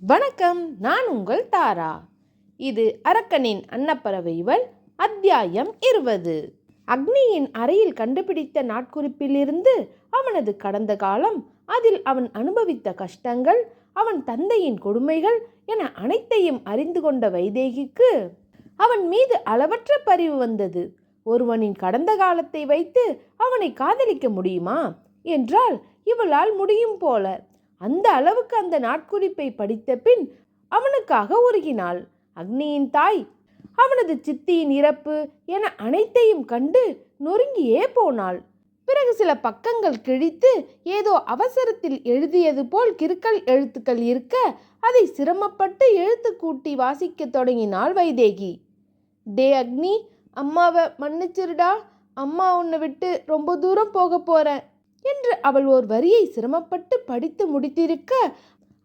வணக்கம், நான் உங்கள் தாரா. இது அரக்கனின் அன்னப்பறவைகள் அத்தியாயம் 20. அக்னியின் அறையில் கண்டுபிடித்த நாட்குறிப்பிலிருந்து அவனது கடந்த காலம், அதில் அவன் அனுபவித்த கஷ்டங்கள், அவன் தந்தையின் கொடுமைகள் என அனைத்தையும் அறிந்து கொண்ட வைதேகிக்கு அவன் மீது அளவற்ற பரிவு வந்தது. ஒருவனின் கடந்த காலத்தை வைத்து அவனை காதலிக்க முடியுமா என்றால் இவளால் முடியும் போல. அந்த அளவுக்கு அந்த நாட்குறிப்பை படித்த பின் அவனுக்காக உருகினாள். அக்னியின் தாய் அவனது சித்தியின் இறப்பு என அனைத்தையும் கண்டு நொறுங்கியே போனாள். பிறகு சில பக்கங்கள் கிழித்து ஏதோ அவசரத்தில் எழுதியது போல் கிறுக்கல் எழுத்துக்கள் இருக்க அதை சிரமப்பட்டு எழுத்து கூட்டி வாசிக்க தொடங்கினாள் வைதேகி. டே அக்னி, அம்மாவை மன்னிச்சிருடா, அம்மா உன்னை விட்டு ரொம்ப தூரம் போக போறேன் என்று அவள் ஒரு வரியை சிரமப்பட்டு படித்து முடித்திருக்க,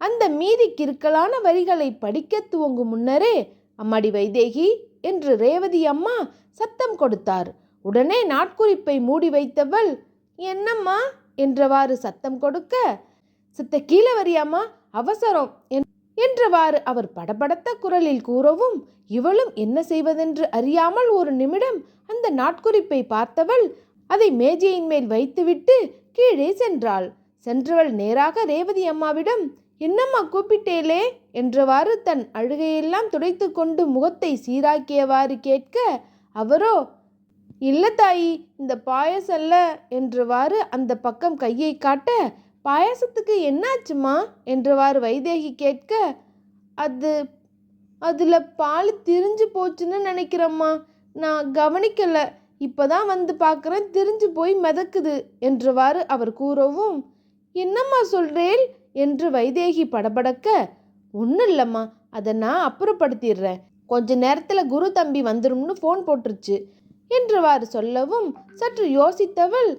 அந்த மீதி கிறுக்கலான வரிகளை படிக்க துவங்கும் முன்னரே அம்மாடி வைதேகி என்று ரேவதி அம்மா சத்தம் கொடுத்தார். உடனே நாட்குறிப்பை மூடி வைத்தவள், என்னம்மா என்றவாறு சத்தம் கொடுக்க, சித்த கீழே வரியாம்மா, அவசரம் என்றவாறு அவர் படபடத்த குரலில் கூறவும், இவளும் என்ன செய்வதென்று அறியாமல் ஒரு நிமிடம் அந்த நாட்குறிப்பை பார்த்தவள் அதை மேஜையின் மேல் வைத்துவிட்டு கீழே சென்றாள். சென்றவள் நேராக ரேவதி அம்மாவிடம், என்னம்மா கூப்பிட்டேலே என்றவாறு தன் அழுகையெல்லாம் துடைத்து கொண்டு முகத்தை சீராக்கியவாறு கேட்க, அவரோ, இல்ல தாயி, இந்த பாயசல்ல என்றவாறு அந்த பக்கம் கையை காட்ட, பாயாசத்துக்கு என்னாச்சுமா என்றவாறு வைதேகி கேட்க, அதில் பால் திரிஞ்சு போச்சுன்னு நினைக்கிறம்மா, நான் கவனிக்கல, இப்போதான் வந்து பார்க்குறேன், திரிஞ்சு போய் மிதக்குது என்றவாறு அவர் கூறவும், என்னம்மா சொல்றேன் என்று வைதேகி படபடக்க, ஒன்றும் இல்லைம்மா, அதை நான் அப்புறப்படுத்திடுறேன், கொஞ்ச நேரத்தில் குரு தம்பி வந்துடும்னு ஃபோன் போட்டுருச்சு என்றவாறு சொல்லவும் சற்று யோசித்தவள்,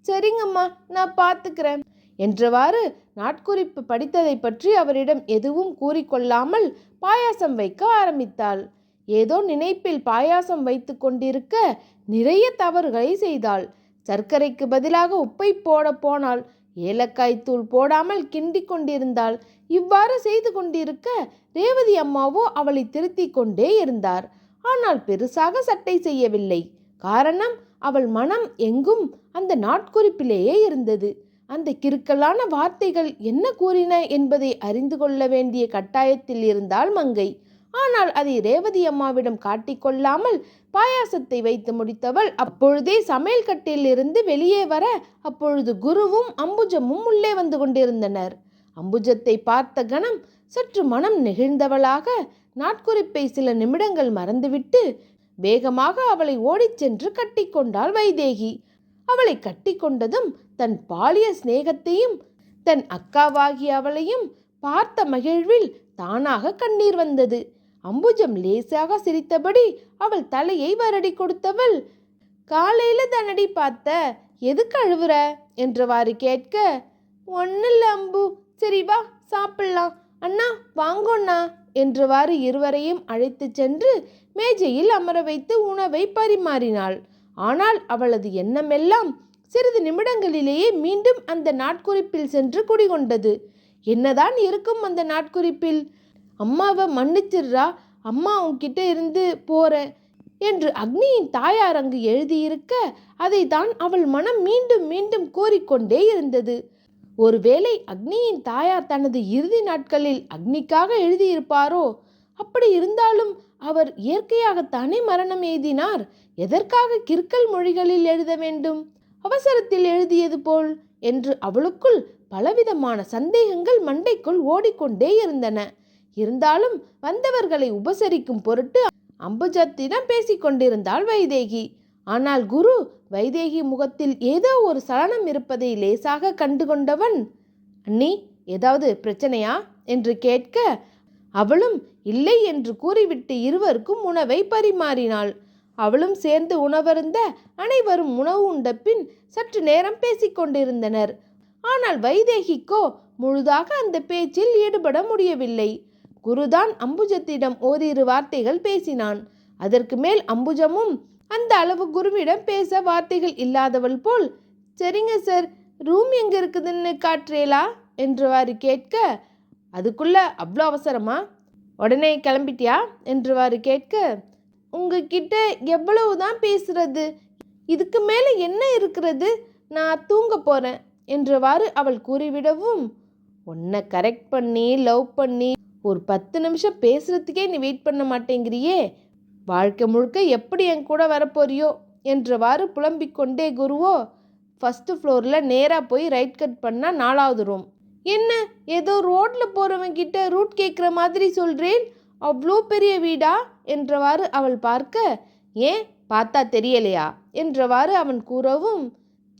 சரிங்கம்மா, நான் பார்த்துக்கிறேன் என்றவாறு நாட்குறிப்பு படித்ததை பற்றி அவரிடம் எதுவும் கூறிக்கொள்ளாமல் பாயாசம் வைக்க ஆரம்பித்தாள். ஏதோ நினைப்பில் பாயாசம் வைத்து கொண்டிருக்க நிறைய தவறுகளை செய்தாள். சர்க்கரைக்கு பதிலாக உப்பை போட போனாள். ஏலக்காய் தூள் போடாமல் கிண்டி கொண்டிருந்தாள். இவ்வாறு செய்து கொண்டிருக்க ரேவதி அம்மாவோ அவளை திருத்தி கொண்டே இருந்தார். ஆனால் பெருசாக சட்டை செய்யவில்லை. காரணம், அவள் மனம் எங்கும் அந்த நாட்குறிப்பிலேயே இருந்தது. அந்த கிறுக்கலான வார்த்தைகள் என்ன கூறின என்பதை அறிந்து கொள்ள வேண்டிய கட்டாயத்தில் இருந்தாள் மங்கை. ஆனால் அதை ரேவதி அம்மாவிடம் காட்டிக்கொள்ளாமல் பாயாசத்தை வைத்து முடித்தவள் அப்பொழுதே சமையல் கட்டில் இருந்து வெளியே வர, அப்பொழுது குருவும் அம்புஜமும் உள்ளே வந்து கொண்டிருந்தனர். அம்புஜத்தை பார்த்த கணம் சற்று மனம் நெகிழ்ந்தவளாக நாட்குறிப்பை சில நிமிடங்கள் மறந்துவிட்டு வேகமாக அவளை ஓடிச் சென்று கட்டிக்கொண்டாள் வைதேகி. அவளை கட்டிக்கொண்டதும் தன் பாலிய சிநேகத்தையும் தன் அக்காவாகிய அவளையும் பார்த்த மகிழ்வில் தானாக கண்ணீர் வந்தது. அம்புஜம் லேசாக சிரித்தபடி அவள் தலையை வருடி கொடுத்தவள், காலையில தானடி பார்த்த, எதுக்கு அழுவுற என்றவாறு கேட்க, ஒன்னில்ல அம்பு, சரி வா சாப்பிடலாம், அண்ணா வாங்கோண்ணா என்றவாறு இருவரையும் அழைத்து சென்று மேஜையில் அமர வைத்து உணவை பரிமாறினாள். ஆனால் அவளது எண்ணமெல்லாம் சிறிது நிமிடங்களிலேயே மீண்டும் அந்த நாட்குறிப்பில் சென்று குடிகொண்டது. என்னதான் இருக்கும் அந்த நாட்குறிப்பில்? அம்மாவை மன்னிச்சிடுறா, அம்மா உன்கிட்ட இருந்து போறேன் என்று அக்னியின் தாயார் அங்கு எழுதியிருக்க அதை தான் அவள் மனம் மீண்டும் மீண்டும் கூறிக்கொண்டே இருந்தது. ஒருவேளை அக்னியின் தாயார் தனது இறுதி நாட்களில் அக்னிக்காக எழுதியிருப்பாரோ? அப்படி இருந்தாலும் அவர் இயற்கையாகத்தானே மரணம் எய்தினார். எதற்காக கிறுக்கல் மொழிகளில் எழுத வேண்டும், அவசரத்தில் எழுதியது போல் என்று அவளுக்குள் பலவிதமான சந்தேகங்கள் மண்டைக்குள் ஓடிக்கொண்டே இருந்தன. இருந்தாலும் வந்தவர்களை உபசரிக்கும் பொருட்டு அம்புஜத்திடம் பேசிக்கொண்டிருந்தாள் வைதேகி. ஆனால் குரு வைதேகி முகத்தில் ஏதோ ஒரு சலனம் இருப்பதை லேசாக கண்டுகொண்டவன், அண்ணி, ஏதாவது பிரச்சனையா என்று கேட்க அவளும் இல்லை என்று கூறிவிட்டு இருவருக்கும் உணவை பரிமாறினாள். அவளும் சேர்ந்து உணவருந்த அனைவரும் உணவு உண்ட பின் சற்று நேரம் பேசிக்கொண்டிருந்தனர். ஆனால் வைதேகிக்கோ முழுதாக அந்த பேச்சில் ஈடுபட முடியவில்லை. குருதான் அம்புஜத்திடம் ஓரிரு வார்த்தைகள் பேசினான். அதற்கு மேல் அம்புஜமும் அந்த அளவு குருவிடம் பேச வார்த்தைகள் இல்லாதவள் போல், சரிங்க சார், ரூம் எங்க இருக்குதுன்னு காட்டுறேலா என்றவாறு கேட்க, அதுக்குள்ள அவ்வளோ அவசரமா? உடனே கிளம்பிட்டியா என்றவாறு கேட்க, உங்ககிட்ட எவ்வளவு தான் பேசுறது, இதுக்கு மேலே என்ன இருக்கிறது, நான் தூங்க போகிறேன் என்றவாறு அவள் கூறிவிடவும், உன்னை கரெக்ட் பண்ணி லவ் பண்ணி ஒரு 10 நிமிஷம் பேசுகிறதுக்கே நீ வெயிட் பண்ண மாட்டேங்கிறியே, வாழ்க்கை முழுக்க எப்படி என் கூட வரப்போறியோ என்றவாறு புலம்பிக் கொண்டே குருவோ ஃபஸ்ட்டு ஃப்ளோரில் நேராக போய் ரைட் கட் பண்ணால் 4வது ரூம். என்ன ஏதோ ரோட்டில் போகிறவங்கிட்ட ரூட் கேட்குற மாதிரி சொல்கிறேன், அவ்வளோ பெரிய வீடா என்றவாறு அவள் பார்க்க, ஏன் பார்த்தா தெரியலையா என்றவாறு அவன் கூறவும்,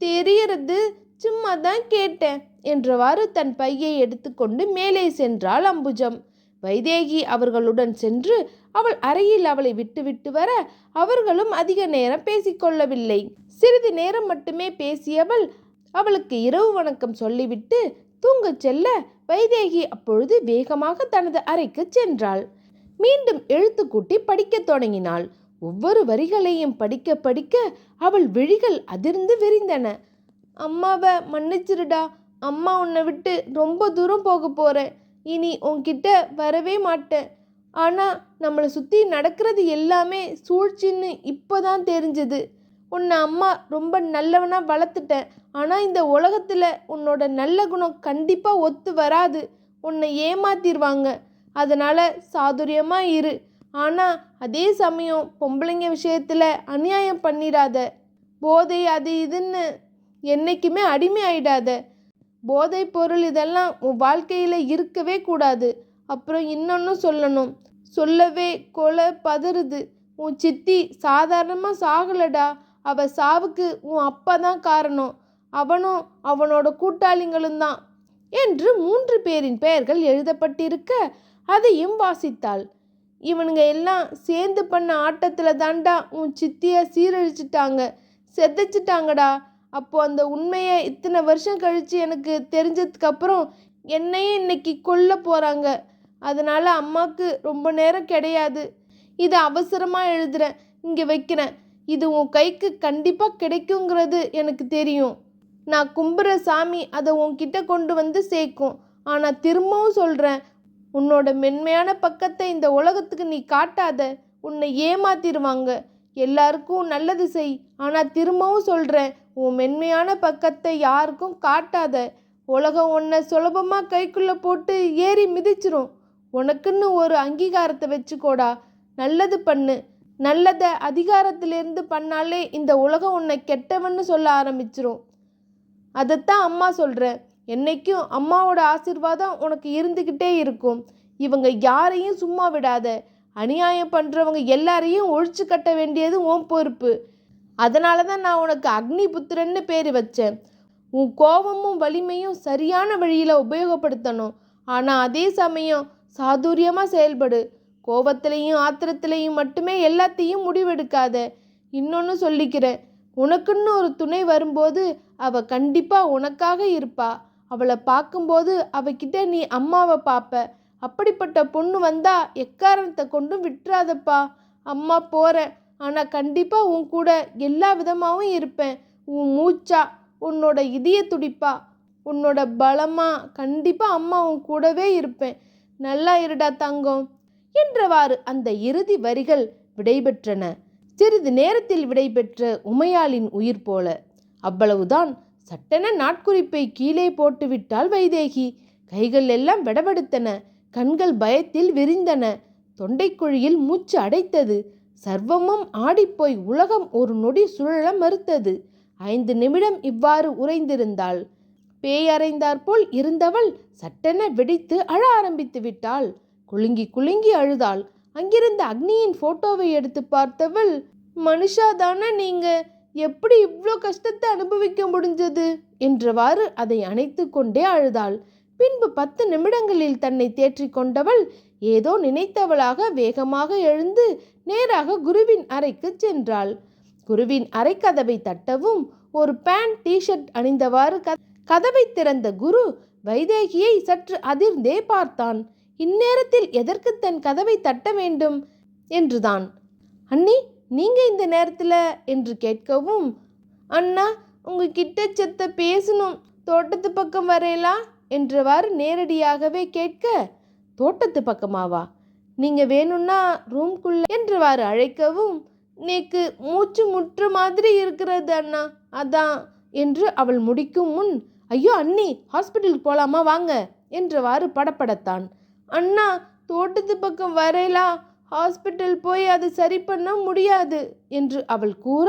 தெரியறது, சும்மா தான் கேட்டேன் என்றவாறு தன் பையை எடுத்துக்கொண்டு மேலே சென்றாள் அம்புஜம். வைதேகி அவர்களுடன் சென்று அவள் அறையில் அவளை விட்டுவிட்டு வர அவர்களும் அதிக நேரம் பேசிக்கொள்ளவில்லை. சிறிது நேரம் மட்டுமே பேசியவள் அவளுக்கு இரவு வணக்கம் சொல்லிவிட்டு தூங்கச் செல்ல, வைதேகி அப்பொழுது வேகமாக தனது அறைக்கு சென்றாள். மீண்டும் எழுத்து கூட்டி படிக்கத் தொடங்கினாள். ஒவ்வொரு வரிகளையும் படிக்க படிக்க அவள் விழிகள் அதிர்ந்து விரிந்தன. அம்மாவை மன்னிச்சிருடா, அம்மா உன்னை விட்டு ரொம்ப தூரம் போக போகிறேன், இனி உன்கிட்ட வரவே மாட்டேன். ஆனால் நம்மளை சுற்றி நடக்கிறது எல்லாமே சூழ்ச்சின்னு இப்போ தான் தெரிஞ்சுது. உன்னை அம்மா ரொம்ப நல்லவனாக வளர்த்துட்டேன், ஆனால் இந்த உலகத்தில் உன்னோட நல்ல குணம் கண்டிப்பாக ஒத்து வராது, உன்னை ஏமாத்திடுவாங்க. அதனால் சாதுரியமாக இரு, ஆனால் அதே சமயம் பொம்பளைங்க விஷயத்தில் அநியாயம் பண்ணிடாத. போதை அது இதுன்னு என்றைக்குமே அடிமை ஆயிடாத. போதை பொருள் இதெல்லாம் உன் வாழ்க்கையில் இருக்கவே கூடாது. அப்புறம் இன்னொன்று சொல்லணும், சொல்லவே கொலை பதறுது. உன் சித்தி சாதாரணமாக சாகலடா, அவள் சாவுக்கு உன் அப்பா தான் காரணம், அவனும் அவனோட கூட்டாளிகளும் தான் என்று 3 பேரின் பெயர்கள் எழுதப்பட்டிருக்க அதையும் வாசித்தாள். இவனுங்க எல்லாம் சேர்ந்து பண்ண ஆட்டத்தில் தாண்டா உன் சித்தியை சீரழிச்சிட்டாங்க, செதைச்சிட்டாங்கடா. அப்போ அந்த உண்மையை இத்தனை வருஷம் கழித்து எனக்கு தெரிஞ்சதுக்கப்புறம் என்னையும் இன்னைக்கு கொல்ல போகிறாங்க. அதனால் அம்மாவுக்கு ரொம்ப நேரம் கிடையாது. இதை அவசரமாக எழுதுகிறேன், இங்கே வைக்கிறேன். இது உன் கைக்கு கண்டிப்பாக கிடைக்குங்கிறது எனக்கு தெரியும். நான் கும்புற சாமி அதை உன்கிட்ட கொண்டு வந்து சேர்க்கும். ஆனால் திரும்பவும் சொல்கிறேன், உன்னோட மென்மையான பக்கத்தை இந்த உலகத்துக்கு நீ காட்டாத, உன்னை ஏமாத்திடுவாங்க. எல்லாருக்கும் நல்லது செய், ஆனால் திரும்பவும் சொல்கிறேன், உன் மென்மையான பக்கத்தை யாருக்கும் காட்டாத. உலகம் உன்னை சுலபமாக கைக்குள்ளே போட்டு ஏறி மிதிச்சிரும். உனக்குன்னு ஒரு அங்கீகாரத்தை வச்சுக்கோடா, நல்லது பண்ணு. நல்லதை அதிகாரத்திலேருந்து பண்ணாலே இந்த உலகம் உன்னை கெட்டவன்னு சொல்ல ஆரம்பிச்சிரும். அதைத்தான் அம்மா சொல்கிறேன், என்னைக்கும் அம்மாவோட ஆசீர்வாதம் உனக்கு இருந்துக்கிட்டே இருக்கும். இவங்க யாரையும் சும்மா விடாத. அநியாயம் பண்ணுறவங்க எல்லாரையும் ஒழிச்சு கட்ட வேண்டியது உன் பொறுப்பு. அதனால தான் நான் உனக்கு அக்னி புத்திரன்னு பேர் வச்சேன். உன் கோபமும் வலிமையும் சரியான வழியில் உபயோகப்படுத்தணும், ஆனால் அதே சமயம் சாதுரியமாக செயல்படு. கோபத்திலையும் ஆத்திரத்திலையும் மட்டுமே எல்லாத்தையும் முடிவெடுக்காத. இன்னொன்று சொல்லிக்கிறேன், உனக்குன்னு ஒரு துணை வரும்போது அவள் கண்டிப்பாக உனக்காக இருப்பா. அவளை பார்க்கும்போது அவகிட்ட நீ அம்மாவை பார்ப்ப. அப்படிப்பட்ட பொண்ணு வந்தா எக்காரணத்தை கொண்டும் விட்டுறாதப்பா. அம்மா போகிறேன், ஆனால் கண்டிப்பாக உன் கூட எல்லா விதமாகவும் இருப்பேன். உன் மூச்சா, உன்னோட இதய துடிப்பா, உன்னோட பலமா கண்டிப்பாக அம்மா உன் கூடவே இருப்பேன். நல்லா இருடா தங்கம் என்றவாறு அந்த இறுதி வரிகள் விடைபெற்றன. சிறிது நேரத்தில் விடைபெற்ற உமையாளின் உயிர் போல. அவ்வளவுதான். சட்டென நாட்குறிப்பை கீழே போட்டுவிட்டாள் வைதேகி. கைகள் எல்லாம் வெடவெடுத்தன, கண்கள் பயத்தில் விரிந்தன, தொண்டைக்குழியில் மூச்சு அடைத்தது. சர்வமும் ஆடிப்போய் உலகம் ஒரு நொடி சுழல மறுத்தது. 5 நிமிடம் இவ்வாறு உறைந்திருந்தாள். பேயறைந்தாற்போல் இருந்தவள் சட்டென வெடித்து அழ ஆரம்பித்து விட்டாள். குலுங்கி குலுங்கி அழுதாள். அங்கிருந்த அக்னியின் போட்டோவை எடுத்து பார்த்தவள், மனுஷா தானே நீங்க, எப்படி இவ்வளோ கஷ்டத்தை அனுபவிக்க முடிஞ்சது என்றவாறு அதை அணைத்து கொண்டே அழுதாள். பின்பு 10 நிமிடங்களில் தன்னை தேற்றி கொண்டவள் ஏதோ நினைத்தவளாக வேகமாக எழுந்து நேராக குருவின் அறைக்கு சென்றாள். குருவின் அறை கதவை தட்டவும் ஒரு பேண்ட் டிஷர்ட் அணிந்தவாறு கதவை திறந்த குரு வைதேகியை சற்று அதிர்ந்தே பார்த்தான். இந்நேரத்தில் எதற்கு தன் கதவை தட்ட வேண்டும் என்றுதான். அண்ணி, நீங்க இந்த நேரத்தில் என்று கேட்கவும், அண்ணா உங்ககிட்ட செத்த பேசணும், தோட்டத்து பக்கம் வரையலா என்றவாறு நேரடியாகவே கேட்க, தோட்டத்து பக்கமாவா? நீங்க வேணும்னா ரூம்குள்ள என்றவாறு அழைக்கவும், நேக்கு மூச்சு முற்ற மாதிரி இருக்கிறது அண்ணா, அதான் என்று அவள் முடிக்கும் முன், ஐயோ அண்ணி, ஹாஸ்பிட்டலுக்கு போலாமா, வாங்க என்றவாறு படப்படத்தான். அண்ணா, தோட்டத்து பக்கம் வரையலா, ஹாஸ்பிட்டல் போய் அதை சரி பண்ண முடியாது என்று அவள் கூற,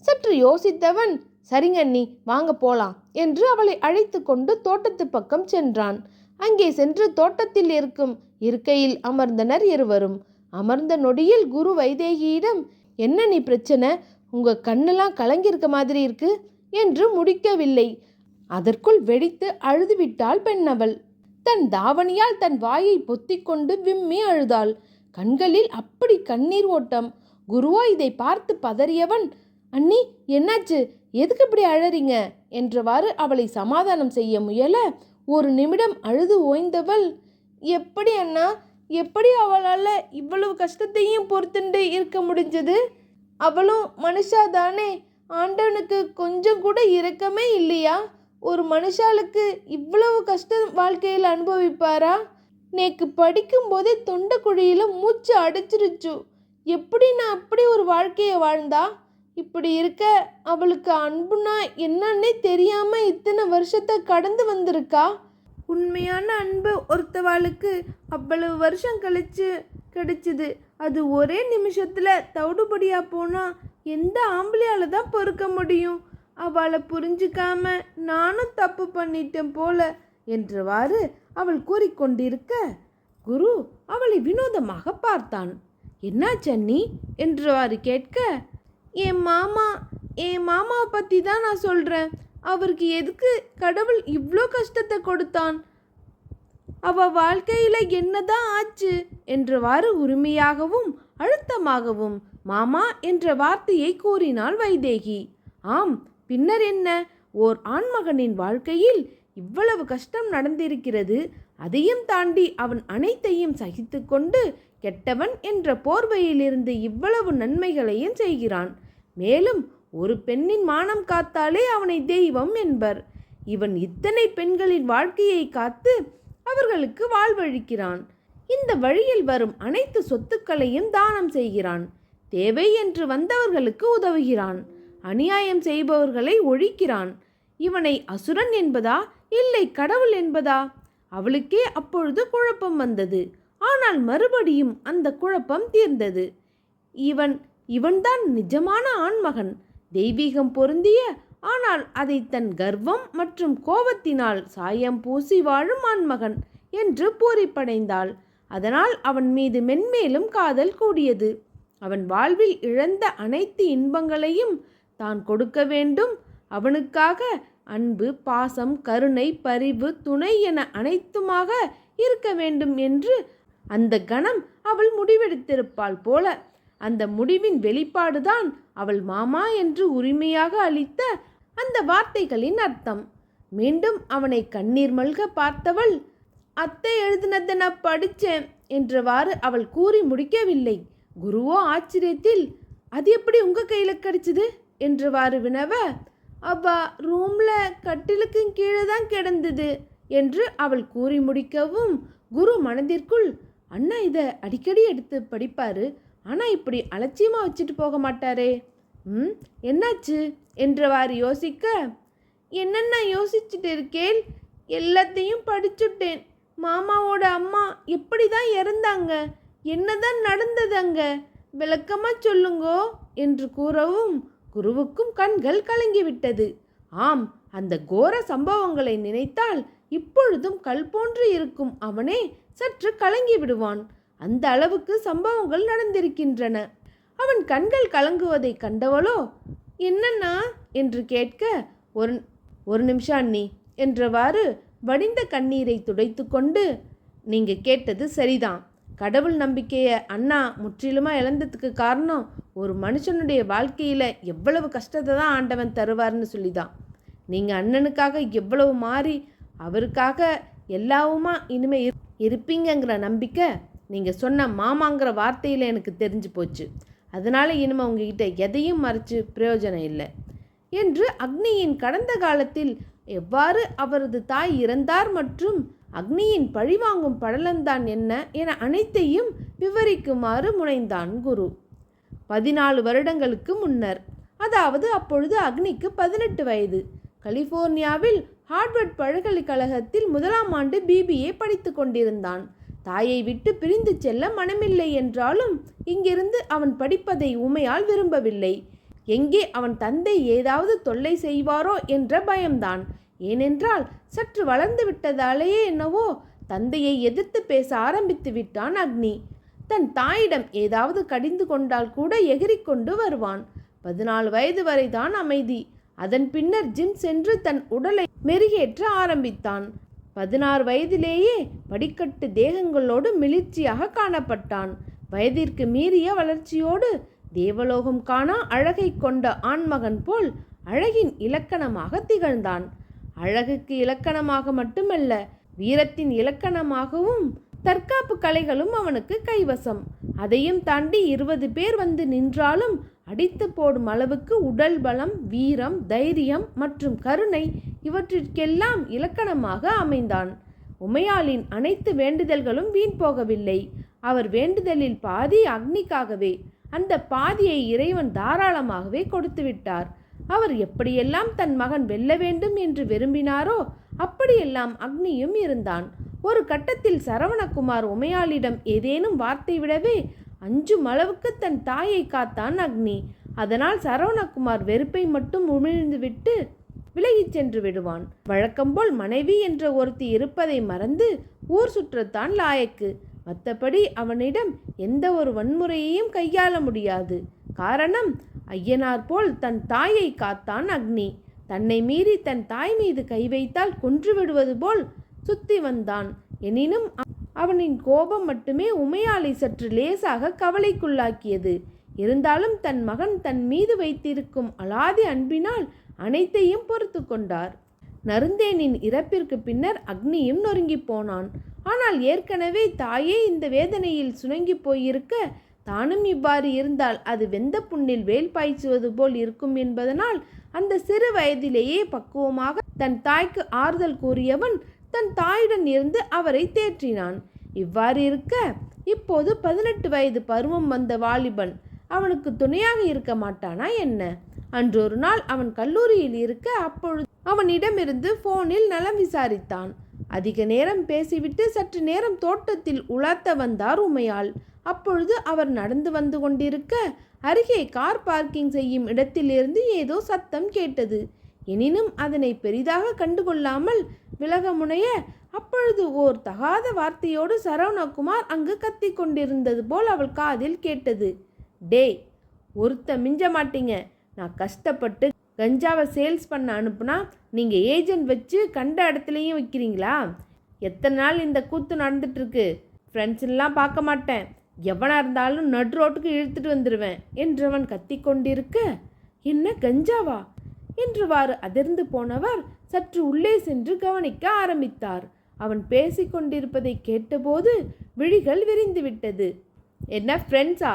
சற்று யோசித்தவன், சரிங்க அண்ணி, வாங்க போலாம் என்று அவளை அழைத்து கொண்டு தோட்டத்து பக்கம் சென்றான். அங்கே சென்று தோட்டத்தில் இருக்கும் இருக்கையில் அமர்ந்தனர் இருவரும். அமர்ந்த நொடியில் குரு வைதேகியிடம், என்ன நீ பிரச்சனை, உங்க கண்ணெல்லாம் கலங்கியிருக்க மாதிரி இருக்கு என்று முடிக்கவில்லை. அதற்குள் வெடித்து அழுதுவிட்டாள் பெண்ணவள். தன் தாவணியால் தன் வாயை பொத்திக்கொண்டு விம்மி அழுதாள். கண்களில் அப்படி கண்ணீர் ஓட்டம். குருவோ இதை பார்த்து பதறியவன், அண்ணி என்னாச்சு, எதுக்கு இப்படி அழறீங்க என்றவாறு அவளை சமாதானம் செய்ய முயல, ஒரு நிமிடம் அழுது ஓய்ந்தவள், எப்படி அண்ணா, எப்படி அவளால் இவ்வளவு கஷ்டத்தையும் பொறுத்துண்டு இருக்க முடிஞ்சது? அவளும் மனுஷாதானே, ஆண்டவனுக்கு கொஞ்சம் கூட இரக்கமே இல்லையா? ஒரு மனுஷாளுக்கு இவ்வளவு கஷ்டம் வாழ்க்கையில் அனுபவிப்பாரா? நேக்கு படிக்கும் போதே தொண்டை குழியில மூச்சு அடைச்சிருச்சு. எப்படி நான் அப்படி ஒரு வாழ்க்கையை வாழ்ந்தா? இப்படி இருக்க அவளுக்கு அன்புனா என்னன்னே தெரியாம இத்தனை வருஷத்தை கடந்து வந்திருக்கா. உண்மையான அன்பு ஒருத்தவாளுக்கு அவ்வளவு வருஷம் கழிச்சு கிடைச்சிது. அது ஒரே நிமிஷத்துல தவிடுபடியா போனா எந்த ஆம்பளையால தான் பொறுக்க முடியும்? அவளை புரிஞ்சுக்காம நானும் தப்பு பண்ணிட்டேன் போல என்றவாறு அவள் கூறிக்கொண்டிருக்க, குரு அவளை வினோதமாக பார்த்தான். என்னாச்சு அண்ணி என்றவாறு கேட்க, என் மாமாவை பற்றி தான் நான் சொல்கிறேன். அவருக்கு எதுக்கு கடவுள் இவ்வளோ கஷ்டத்தை கொடுத்தான்? அவ வாழ்க்கையில் என்னதான் ஆச்சு என்றவாறு உரிமையாகவும் அழுத்தமாகவும் மாமா என்ற வார்த்தையை கூறினாள் வைதேகி. ஆம், பின்னர் என்ன? ஓர் ஆண்மகனின் வாழ்க்கையில் இவ்வளவு கஷ்டம் நடந்திருக்கிறது. அதையும் தாண்டி அவன் அனைத்தையும் சகித்து கொண்டு கெட்டவன் என்ற போர்வையிலிருந்து இவ்வளவு நன்மைகளையும் செய்கிறான். மேலும் ஒரு பெண்ணின் மானம் காத்தாலே அவனை தெய்வம் என்பர். இவன் இத்தனை பெண்களின் வாழ்க்கையை காத்து அவர்களுக்கு வாழ்வழிக்கிறான். இந்த வழியில் வரும் அனைத்து சொத்துக்களையும் தானம் செய்கிறான். தேவை என்று வந்தவர்களுக்கு உதவுகிறான். அநியாயம் செய்பவர்களை ஒழிக்கிறான். இவனை அசுரன் என்பதா, இல்லை கடவுள் என்பதா? அவளுக்கே அப்பொழுது குழப்பம் வந்தது. ஆனால் மறுபடியும் அந்த குழப்பம் தீர்ந்தது. இவன்தான் நிஜமான ஆண்மகன், தெய்வீகம் பொருந்திய, ஆனால் அதை தன் கர்வம் மற்றும் கோபத்தினால் சாயம் பூசி வாழும் ஆண்மகன் என்று பூரிப்படைந்தாள். அதனால் அவன் மீது மென்மேலும் காதல் கூடியது. அவன் வாழ்வில் இழந்த அனைத்து இன்பங்களையும் தான் கொடுக்க வேண்டும். அவனுக்காக அன்பு, பாசம், கருணை, பரிவு, துணை என அனைத்துமாக இருக்க வேண்டும் என்று அந்த கணம் அவள் முடிவெடுத்திருப்பாள் போல. அந்த முடிவின் வெளிப்பாடுதான் அவள் மாமா என்று உரிமையாக அளித்த அந்த வார்த்தைகளின் அர்த்தம். மீண்டும் அவனை கண்ணீர் மல்க பார்த்தவள், அத்தை எழுதினதை நான் படித்தேன் என்றவாறு அவள் கூறி முடிக்கவில்லை. குருவோ ஆச்சரியத்தில், அது எப்படி உங்க கையில கிடைச்சது என்றவாறு வினவ, அப்பா ரூம்ல கட்டிலுக்கு கீழே தான் கிடந்தது என்று அவள் கூறி முடிக்கவும், குரு மனதிற்குள், அண்ணா இதை அடிக்கடி எடுத்து படிப்பாரு, ஆனால் இப்படி அலட்சியமாக வச்சுட்டு போக மாட்டாரே, என்னாச்சு என்றவாறு யோசிக்க, என்னென்ன யோசிச்சுட்டு இருக்கேன், எல்லாத்தையும் படிச்சுட்டேன். மாமாவோட அம்மா எப்படி தான் இறந்தாங்க, என்னதான் நடந்தது அங்க, விளக்கமாக சொல்லுங்கோ என்று கூறவும் குருவுக்கும் கண்கள் கலங்கிவிட்டது. ஆம், அந்த கோர சம்பவங்களை நினைத்தால் இப்பொழுதும் கல் போன்று இருக்கும் அவனே சற்று கலங்கி விடுவான். அந்த அளவுக்கு சம்பவங்கள் நடந்திருக்கின்றன. அவன் கண்கள் கலங்குவதை கண்டவளோ, என்னன்னா என்று கேட்க, ஒரு நிமிஷம் அண்ணி என்றவாறு வடிந்த கண்ணீரை துடைத்து கொண்டு, நீங்க கேட்டது சரிதான். கடவுள் நம்பிக்கையை அண்ணா முற்றிலுமாக இழந்ததுக்கு காரணம் ஒரு மனுஷனுடைய வாழ்க்கையில் எவ்வளவு கஷ்டத்தை தான் ஆண்டவன் தருவார்னு சொல்லி தான். நீங்கள் அண்ணனுக்காக எவ்வளவு மாறி அவருக்காக எல்லாவுமா இனிமேல் இருப்பீங்கங்கிற நம்பிக்கை நீங்கள் சொன்ன மாமாங்கிற வார்த்தையில் எனக்கு தெரிஞ்சு போச்சு. அதனால் இனிமேல் உங்ககிட்ட எதையும் மறைச்சு பிரயோஜனம் இல்லை என்று அக்னியின் கடந்த காலத்தில் எவ்வாறு அவரது தாய் இறந்தார் மற்றும் அக்னியின் பழிவாங்கும் படலம்தான் என்ன என அனைத்தையும் விவரிக்குமாறு முனைந்தான் குரு. 14 வருடங்களுக்கு முன்னர், அதாவது அப்பொழுது அக்னிக்கு 18 வயது, கலிபோர்னியாவில் ஹார்வர்ட் பல்கலைக்கழகத்தில் 1ஆம் ஆண்டு BBA படித்து கொண்டிருந்தான். தாயை விட்டு பிரிந்து செல்ல மனமில்லை என்றாலும் இங்கிருந்து அவன் படிப்பதை உமையால் விரும்பவில்லை. எங்கே அவன் தந்தை ஏதாவது தொல்லை செய்வாரோ என்ற பயம்தான். ஏனென்றால் சற்று வளர்ந்து விட்டதாலேயே என்னவோ தந்தையை எதிர்த்து பேச ஆரம்பித்து விட்டான் அக்னி. தன் தாயிடம் ஏதாவது கடிந்து கொண்டால் கூட எகிரிக்கொண்டு வருவான். 14 வயது வரைதான் அமைதி. அதன் பின்னர் ஜிம் சென்று தன் உடலை மெருகேற்ற ஆரம்பித்தான். 16 வயதிலேயே படிக்கட்டு தேகங்களோடு மிளிர்ச்சியாக காணப்பட்டான். வயதிற்கு மீறிய வளர்ச்சியோடு தேவலோகம் காணா அழகை கொண்ட ஆண்மகன் போல் அழகின் இலக்கணமாக திகழ்ந்தான். அழகுக்கு இலக்கணமாக மட்டுமல்ல, வீரத்தின் இலக்கணமாகவும் தற்காப்பு கலைகளும் அவனுக்கு கைவசம். அதையும் தாண்டி 20 பேர் வந்து நின்றாலும் அடித்து போடும் அளவுக்கு உடல் பலம், வீரம், தைரியம் மற்றும் கருணை இவற்றிற்கெல்லாம் இலக்கணமாக அமைந்தான். உமையாளின் அனைத்து வேண்டுதல்களும் வீண் போகவில்லை. அவர் வேண்டுதலில் பாதி அக்னிக்காகவே. அந்த பாதியை இறைவன் தாராளமாகவே கொடுத்து விட்டார். அவர் எப்படியெல்லாம் தன் மகன் வெல்ல வேண்டும் என்று விரும்பினாரோ அப்படியெல்லாம் அக்னியும் இருந்தான். ஒரு கட்டத்தில் சரவணகுமார் உமையாளிடம் ஏதேனும் வார்த்தை விடவே அஞ்சும் அளவுக்கு தன் தாயை காத்தான் அக்னி. அதனால் சரவணகுமார் வெறுப்பை மட்டும் உமிழ்ந்துவிட்டு விலகிச் சென்று விடுவான். வழக்கம்போல் மனைவி என்ற ஒருத்தி இருப்பதை மறந்து ஊர் சுற்றத்தான் லாயக்கு. மற்றபடி அவனிடம் எந்த ஒரு வன்முறையையும் கையாள முடியாது. காரணம், ஐயனார் போல் தன் தாயை காத்தான் அக்னி. தன்னை மீறி தன் தாய் மீது கை வைத்தால் கொன்று விடுவது போல் சுத்தி வந்தான். எனினும் அவனின் கோபம் மட்டுமே உமையாளை சற்று லேசாக கவலைக்குள்ளாக்கியது. இருந்தாலும் தன் மகன் தன் மீது வைத்திருக்கும் அலாதி அன்பினால் அனைத்தையும் பொறுத்து கொண்டார். நருந்தேனின் இறப்பிற்கு பின்னர் அக்னியும் நொறுங்கி போனான். ஆனால் ஏற்கனவே தாயே இந்த வேதனையில் சுணங்கி போயிருக்க தானும் இவ்வாறு இருந்தால் அது வெந்த புண்ணில் வேல் பாய்ச்சுவது போல் இருக்கும் என்பதனால் அந்த சிறு வயதிலேயே பக்குவமாக தன் தாய்க்கு ஆறுதல் கூறியவன் தன் தாயுடன் இருந்து அவரை தேற்றினான். இவ்வாறு இருக்க இப்போது 18 வயது பருவம் வந்த வாலிபன் அவனுக்கு துணையாக இருக்க மாட்டானா என்ன? அன்றொரு நாள் அவன் கல்லூரியில் இருக்க அப்பொழுது அவனிடமிருந்து போனில் நலம் விசாரித்தான். அதிக நேரம் பேசிவிட்டு சற்று நேரம் தோட்டத்தில் உலாத்த வந்தார் உமையாள். அப்பொழுது அவர் நடந்து வந்து கொண்டிருக்க அருகே கார் பார்க்கிங் செய்யும் இடத்திலிருந்து ஏதோ சத்தம் கேட்டது. எனினும் அதனை பெரிதாக கண்டுகொள்ளாமல் விலக முனைய அப்பொழுது ஓர் தகாத வார்த்தையோடு சரவணகுமார் அங்கு கத்தி கொண்டிருந்தது போல் அவள் காதில் கேட்டது. டேய், ஒருத்த மிஞ்ச மாட்டீங்க. நான் கஷ்டப்பட்டு கஞ்சாவை சேல்ஸ் பண்ண அனுப்புனா நீங்கள் ஏஜென்ட் வச்சு கண்ட இடத்துலையும் வைக்கிறீங்களா? எத்தனை நாள் இந்த கூத்து நடந்துட்டுருக்கு? ஃப்ரெண்ட்ஸ்லாம் பார்க்க மாட்டேன். எவனாக இருந்தாலும் நடு ரோட்டுக்கு இழுத்துட்டு வந்துடுவேன் என்றவன் கத்தி கொண்டிருக்க, என்ன கஞ்சாவா என்றுவாறு அதிர்ந்து போனவர் சற்று உள்ளே சென்று கவனிக்க ஆரம்பித்தார். அவன் பேசி கொண்டிருப்பதை கேட்டபோது விழிகள் விரிந்து விட்டது. என்ன ஃப்ரெண்ட்ஸா?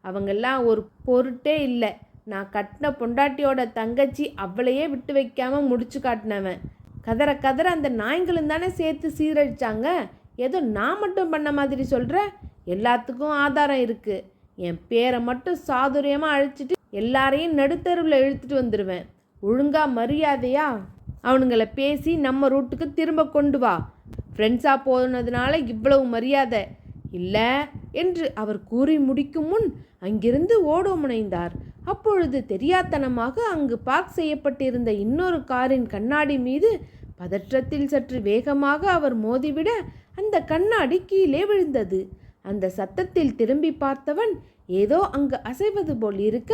அவங்கெல்லாம் ஒரு பொருட்டே இல்லை. நான் கட்டின பொண்டாட்டியோட தங்கச்சி அவளையே விட்டு வைக்காமல் முடிச்சு காட்டினவன். கதற கதற அந்த நாய்களும் தானே சேர்த்து சீரழிச்சாங்க. ஏதோ நான் மட்டும் பண்ண மாதிரி சொல்கிற? எல்லாத்துக்கும் ஆதாரம் இருக்குது. என் பேரை மட்டும் சாதுரியமாக அழைச்சிட்டு எல்லாரையும் நடுத்தருவில் இழுத்துட்டு வந்துடுவேன். ஒழுங்கா மரியாதையா அவனுங்களை பேசி நம்ம ரூட்டுக்கு திரும்ப கொண்டு வா. ஃப்ரெண்ட்ஸாக போனதுனால இவ்வளவு மரியாதை இல்லை என்று அவர் கூறி முடிக்கும் முன் அங்கிருந்து ஓட முனைந்தார். அப்பொழுது தெரியாத்தனமாக அங்கு பார்க் செய்யப்பட்டிருந்த இன்னொரு காரின் கண்ணாடி மீது பதற்றத்தில் சற்று வேகமாக அவர் மோதிவிட அந்த கண்ணாடி கீழே விழுந்தது. அந்த சத்தத்தில் திரும்பி பார்த்தவன் ஏதோ அங்கு அசைவது போல் இருக்க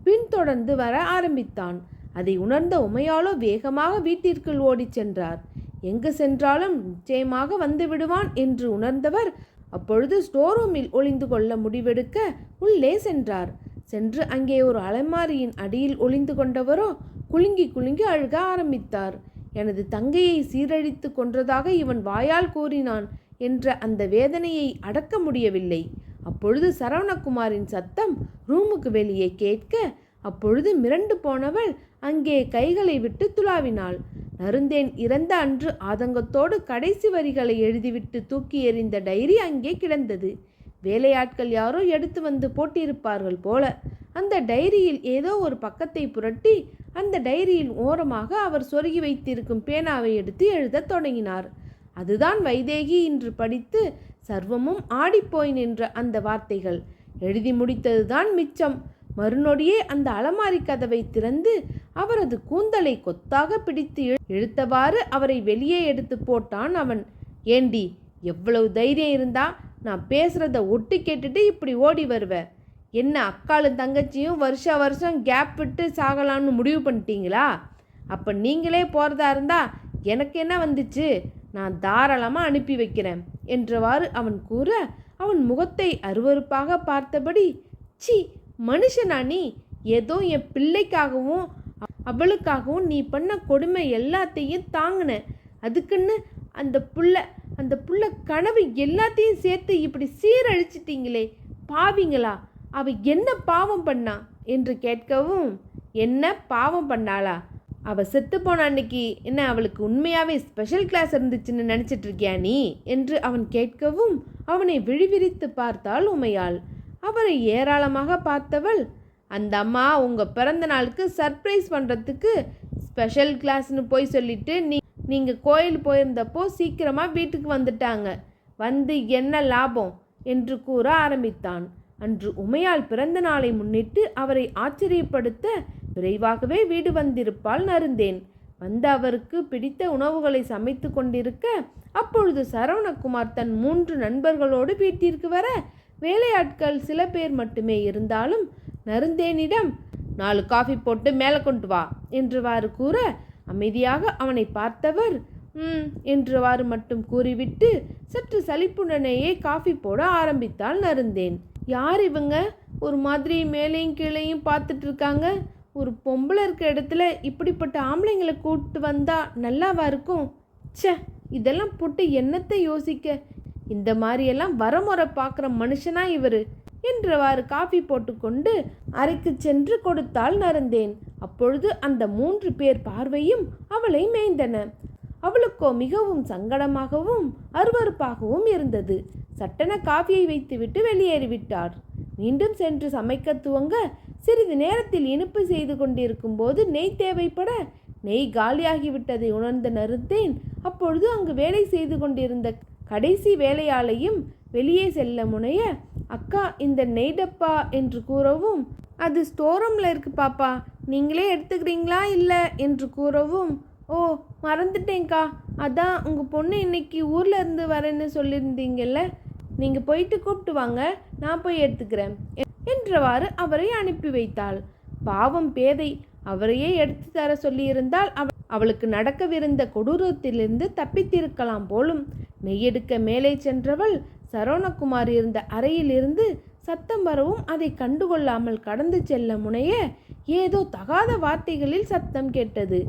பின்தொடர்ந்து வர ஆரம்பித்தான். அதை உணர்ந்த உமையாளோ வேகமாக வீட்டிற்குள் ஓடிச் சென்றார். எங்கு சென்றாலும் நிச்சயமாக வந்து விடுவான் என்று உணர்ந்தவர் அப்பொழுது ஸ்டோர் ரூமில் ஒளிந்து கொள்ள முடிவெடுக்க உள்ளே சென்றார். சென்று அங்கே ஒரு அலமாரியின் அடியில் ஒளிந்து கொண்டவரோ குலுங்கி குலுங்கி அழுக ஆரம்பித்தார். எனது தங்கையை சீரழித்து கொன்றதாக இவன் வாயால் கூறினான் என்ற அந்த வேதனையை அடக்க முடியவில்லை. அப்பொழுது சரவணகுமாரின் சத்தம் ரூமுக்கு வெளியே கேட்க அப்பொழுது மிரண்டு போனவள் அங்கே கைகளை விட்டு துளாவினாள். நருந்தேன் இறந்த அன்று ஆதங்கத்தோடு கடைசி வரிகளை எழுதிவிட்டு தூக்கி எறிந்த டைரி அங்கே கிடந்தது. வேலையாட்கள் யாரோ எடுத்து வந்து போட்டிருப்பார்கள் போல. அந்த டைரியில் ஏதோ ஒரு பக்கத்தை புரட்டி அந்த டைரியில் ஓரமாக அவர் சொருகி வைத்திருக்கும் பேனாவை எடுத்து எழுதத் தொடங்கினார். அதுதான் வைதேகி இன்று படித்து சர்வமும் ஆடிப்போய் நின்ற அந்த வார்த்தைகள். எழுதி முடித்ததுதான் மிச்சம். மறுநொடியே அந்த அலமாரி கதவை திறந்து அவரது கூந்தலை கொத்தாக பிடித்து இழுத்தவாறு அவரை வெளியே எடுத்து போட்டான் அவன். ஏண்டி, எவ்வளவு தைரியம் இருந்தா நான் பேசுகிறத ஒட்டு கேட்டுட்டு இப்படி ஓடி வருவ? என்ன அக்காளும் தங்கச்சியும் வருஷம் கேப் விட்டு சாகலான்னு முடிவு பண்ணிட்டீங்களா? அப்போ நீங்களே போகிறதா இருந்தா எனக்கு என்ன வந்துச்சு? நான் தாராளமாக அனுப்பி வைக்கிறேன் என்றவாறு அவன் கூற, அவன் முகத்தை அருவருப்பாக பார்த்தபடி, சி மனுஷனா நீ? ஏதோ என் பிள்ளைக்காகவும் அவளுக்காகவும் நீ பண்ண கொடுமை எல்லாத்தையும் தாங்கின. அதுக்குன்னு அந்த புள்ள கனவு எல்லாத்தையும் சேர்த்து இப்படி சீரழிச்சிட்டீங்களே பாவிங்களா! அவ என்ன பாவம் பண்ணா என்று கேட்கவும், என்ன பாவம் பண்ணாளா? அவள் செத்து போன அன்னைக்கு என்ன அவளுக்கு உண்மையாகவே ஸ்பெஷல் கிளாஸ் இருந்துச்சுன்னு நினச்சிட்டு இருக்கியா நீ என்று அவன் கேட்கவும், அவனை விழிவிரித்து பார்த்தாள் உமையாள். அவரை ஏராளமாக பார்த்தவள், அந்த அம்மா உங்கள் பிறந்த நாளுக்கு சர்ப்ரைஸ் பண்ணுறதுக்கு ஸ்பெஷல் கிளாஸ்னு போய் சொல்லிட்டு நீங்கள் கோயில் போயிருந்தப்போ சீக்கிரமாக வீட்டுக்கு வந்துட்டாங்க. வந்து என்ன லாபம் என்று கூற ஆரம்பித்தான். அன்று உமையாள் பிறந்த நாளை முன்னிட்டு அவரை ஆச்சரியப்படுத்த விரைவாகவே வீடு வந்திருப்பாள் நருந்தேன். வந்த அவருக்கு பிடித்த உணவுகளை சமைத்து கொண்டிருக்க, அப்பொழுது சரவணகுமார் தன் 3 நண்பர்களோடு வீட்டிற்கு வர, வேலையாட்கள் சில பேர் மட்டுமே இருந்தாலும் நருந்தேனிடம் 4 காஃபி போட்டு மேலே கொண்டு வா என்றவாறு கூற, அமைதியாக அவனை பார்த்தவர் என்றவாறு மட்டும் கூறிவிட்டு சற்று சலிப்புடனேயே காஃபி போட ஆரம்பித்தாள் நருந்தேன். யார் இவங்க? ஒரு மாதிரி மேலேயும் கீழேயும் பார்த்துட்டு இருக்காங்க. ஒரு பொம்பளை இருக்க இடத்துல இப்படிப்பட்ட ஆம்பளைங்களை கூப்பிட்டு வந்தா நல்லாவா இருக்கும்? ச்சே, இதெல்லாம் போட்டு என்னத்தை யோசிக்க? இந்த மாதிரியெல்லாம் வரமுறை பார்க்குற மனுஷனா இவர் என்றவாறு காஃபி போட்டுக்கொண்டு அறைக்கு சென்று கொடுத்தாள் நருந்தேன். அப்பொழுது அந்த 3 பேர் பார்வையும் அவளை மேய்ந்தன. அவளுக்கோ மிகவும் சங்கடமாகவும் அருவருப்பாகவும் இருந்தது. சட்டென காஃபியை வைத்துவிட்டு வெளியேறிவிட்டார். மீண்டும் சென்று சமைக்க துவங்க, சிறிது நேரத்தில் இனிப்பு செய்து கொண்டிருக்கும் போது நெய் தேவைப்பட, நெய் காலியாகிவிட்டதை உணர்ந்த நருந்தேன் அப்பொழுது அங்கு வேலை செய்து கொண்டிருந்த கடைசி வேலையாளையும் வெளியே செல்ல முனைய, அக்கா இந்த நெய் டப்பா என்று கூறவும், அது ஸ்டோர் ரூமில் இருக்கு பாப்பா, நீங்களே எடுத்துக்கிறீங்களா இல்லை என்று கூறவும், ஓ மறந்துட்டேங்க்கா, அதான் உங்கள் பொண்ணு இன்னைக்கு ஊரில் இருந்து வரேன்னு சொல்லியிருந்தீங்கல்ல, நீங்கள் போயிட்டு கூப்பிட்டு வாங்க, நான் போய் எடுத்துக்கிறேன் என்றவாறு அவரை அனுப்பி வைத்தாள். பாவம் பேதை, அவரையே எடுத்து தர சொல்லியிருந்தால் அவளுக்கு நடக்கவிருந்த கொடூரத்திலிருந்து தப்பித்திருக்கலாம் போலும். நெய்யெடுக்க மேலே சென்றவள் சரவணகுமார் இருந்த அறையிலிருந்து சத்தம் வரவும் அதை கண்டுகொள்ளாமல் கடந்து செல்ல முனைய, ஏதோ தகாத வார்த்தைகளில் சத்தம் கேட்டது.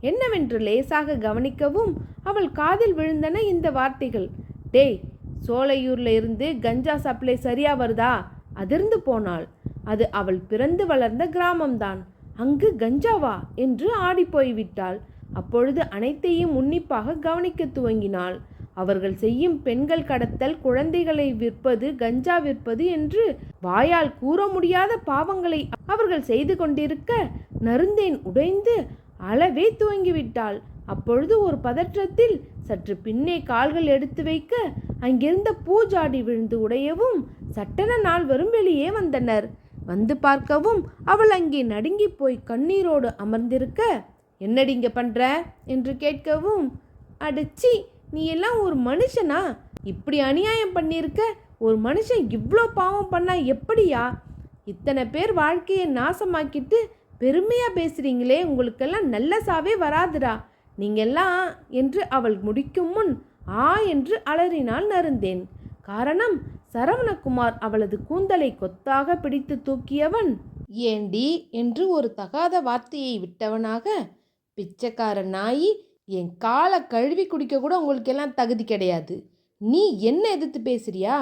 என்னவென்று லேசாக கவனிக்கவும் அவள் காதில் விழுந்தன இந்த வார்த்தைகள். டேய், சோலையூர்ல இருந்து கஞ்சா சப்ளை சரியா வருதா? அதிர்ந்து போனாள். அது அவள் பிறந்து வளர்ந்த கிராமம்தான். அங்கு கஞ்சாவா என்று ஆடிப்போய்விட்டாள். அப்பொழுது அனைத்தையும் உன்னிப்பாக கவனிக்க துவங்கினாள். அவர்கள் செய்யும் பெண்கள் கடத்தல், குழந்தைகளை விற்பது, கஞ்சா விற்பது என்று வாயால் கூற முடியாத பாவங்களை அவர்கள் செய்து கொண்டிருக்க நருந்தேன் உடைந்து அளவே துவங்கிவிட்டாள். அப்பொழுது ஒரு பதற்றத்தில் சற்று பின்னே கால்கள் எடுத்து வைக்க அங்கிருந்த பூஜாடி விழுந்து உடையவும் சட்டென நால்வரும் வெளியே வந்தனர். வந்து பார்க்கவும் அவள் அங்கே நடுங்கி போய் கண்ணீரோடு அமர்ந்திருக்க, என்னடி இங்க பண்ற என்று கேட்கவும், அடிச்சி நீ எல்லாம் ஒரு மனுஷனா? இப்படி அநியாயம் பண்ணியிருக்க. ஒரு மனுஷன் இவ்வளோ பாவம் பண்ணா எப்படியா? இத்தனை பேர் வாழ்க்கையை நாசமாக்கிட்டு பெருமையாக பேசுகிறீங்களே, உங்களுக்கெல்லாம் நல்ல சாவே வராதுடா நீங்கெல்லாம் என்று அவள் முடிக்கும் முன் ஆ என்று அலறினாள் நருந்தேன். காரணம், சரவணகுமார் அவளது கூந்தலை கொத்தாக பிடித்து தூக்கியவன், ஏண்டி என்று ஒரு தகாத வார்த்தையை விட்டவனாக, பிச்சைக்கார நாயி, என் காலை கழுவி குடிக்க கூட உங்களுக்கெல்லாம் தகுதி கிடையாது. நீ என்ன எதிர்த்து பேசுறியா?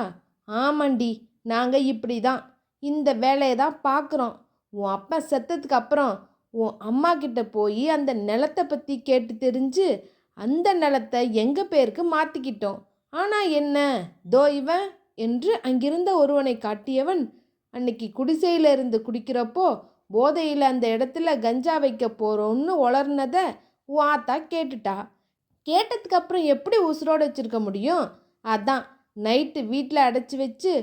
ஆமாண்டி, நாங்கள் இப்படி தான் இந்த வேலையை தான் பார்க்குறோம். உன் அப்பா செத்ததுக்கு அப்புறம் உன் அம்மா கிட்ட போய் அந்த நிலத்தை பற்றி கேட்டு தெரிஞ்சு அந்த நிலத்தை எங்கள் பேருக்கு மாற்றிக்கிட்டோம். ஆனால் என்ன, தோ இவன் என்று அங்கிருந்த ஒருவனை காட்டியவன், அன்னைக்கு குடிசையில் இருந்து குடிக்கிறப்போ போதையில் அந்த இடத்துல கஞ்சா வைக்க போகிறோன்னு உளர்னதை உன் ஆத்தா கேட்டுட்டா. கேட்டதுக்கு அப்புறம் எப்படி உசுரோடு வச்சுருக்க முடியும்? அதான் நைட்டு வீட்டில் அடைச்சி வச்சு